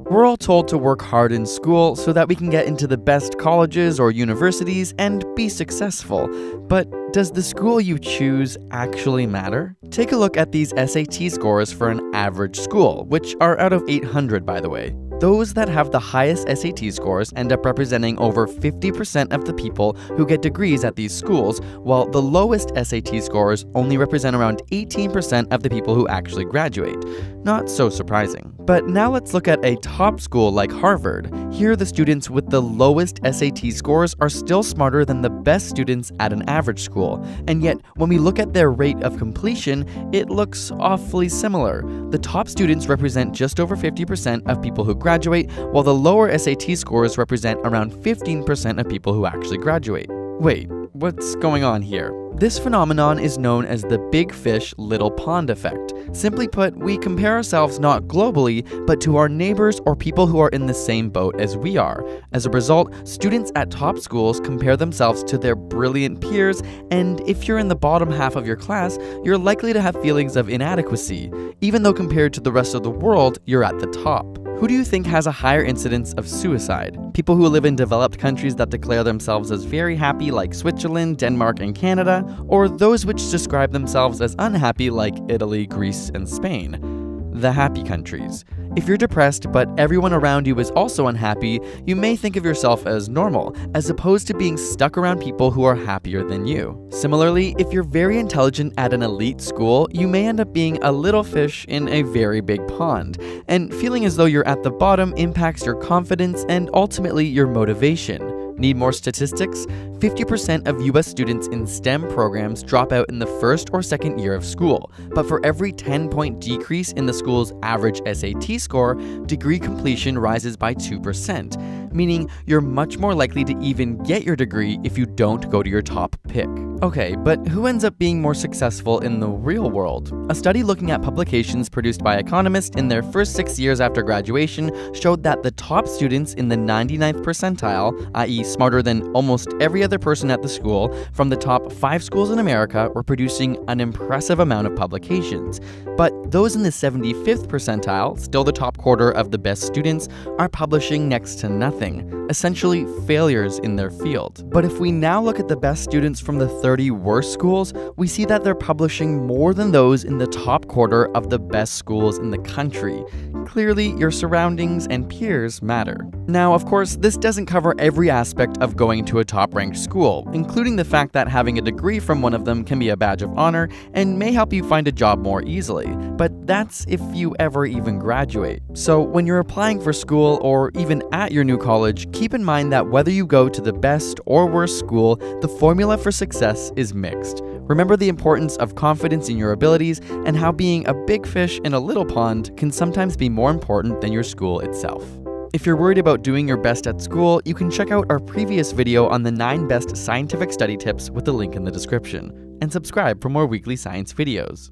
We're all told to work hard in school so that we can get into the best colleges or universities and be successful. But does the school you choose actually matter? Take a look at these SAT scores for an average school, which are out of 800 by the way. Those that have the highest SAT scores end up representing over 50% of the people who get degrees at these schools, while the lowest SAT scores only represent around 18% of the people who actually graduate. Not so surprising. But now let's look at a top school like Harvard. Here, the students with the lowest SAT scores are still smarter than the best students at an average school. And yet, when we look at their rate of completion, it looks awfully similar. The top students represent just over 50% of people who graduate, while the lower SAT scores represent around 15% of people who actually graduate. Wait, what's going on here? This phenomenon is known as the big fish, little pond effect. Simply put, we compare ourselves not globally, but to our neighbors or people who are in the same boat as we are. As a result, students at top schools compare themselves to their brilliant peers, and if you're in the bottom half of your class, you're likely to have feelings of inadequacy, even though compared to the rest of the world, you're at the top. Who do you think has a higher incidence of suicide? People who live in developed countries that declare themselves as very happy like Switzerland, Denmark, and Canada, or those which describe themselves as unhappy like Italy, Greece, and Spain? The happy countries. If you're depressed but everyone around you is also unhappy, you may think of yourself as normal, as opposed to being stuck around people who are happier than you. Similarly, if you're very intelligent at an elite school, you may end up being a little fish in a very big pond, and feeling as though you're at the bottom impacts your confidence and ultimately your motivation. Need more statistics? 50% of US students in STEM programs drop out in the first or second year of school, but for every 10-point decrease in the school's average SAT score, degree completion rises by 2%, meaning you're much more likely to even get your degree if you don't go to your top pick. Okay, but who ends up being more successful in the real world? A study looking at publications produced by economists in their first 6 years after graduation showed that the top students in the 99th percentile, i.e. smarter than almost every other person at the school, from the top 5 schools in America were producing an impressive amount of publications. But those in the 75th percentile, still the top quarter of the best students, are publishing next to nothing, essentially failures in their field. But if we now look at the best students from the 30 worst schools, we see that they're publishing more than those in the top quarter of the best schools in the country. Clearly, your surroundings and peers matter. Now, of course, this doesn't cover every aspect of going to a top-ranked school, including the fact that having a degree from one of them can be a badge of honor and may help you find a job more easily. But that's if you ever even graduate. So when you're applying for school or even at your new college, keep in mind that whether you go to the best or worst school, the formula for success is mixed. Remember the importance of confidence in your abilities and how being a big fish in a little pond can sometimes be more important than your school itself. If you're worried about doing your best at school, you can check out our previous video on the 9 best scientific study tips with the link in the description. And subscribe for more weekly science videos.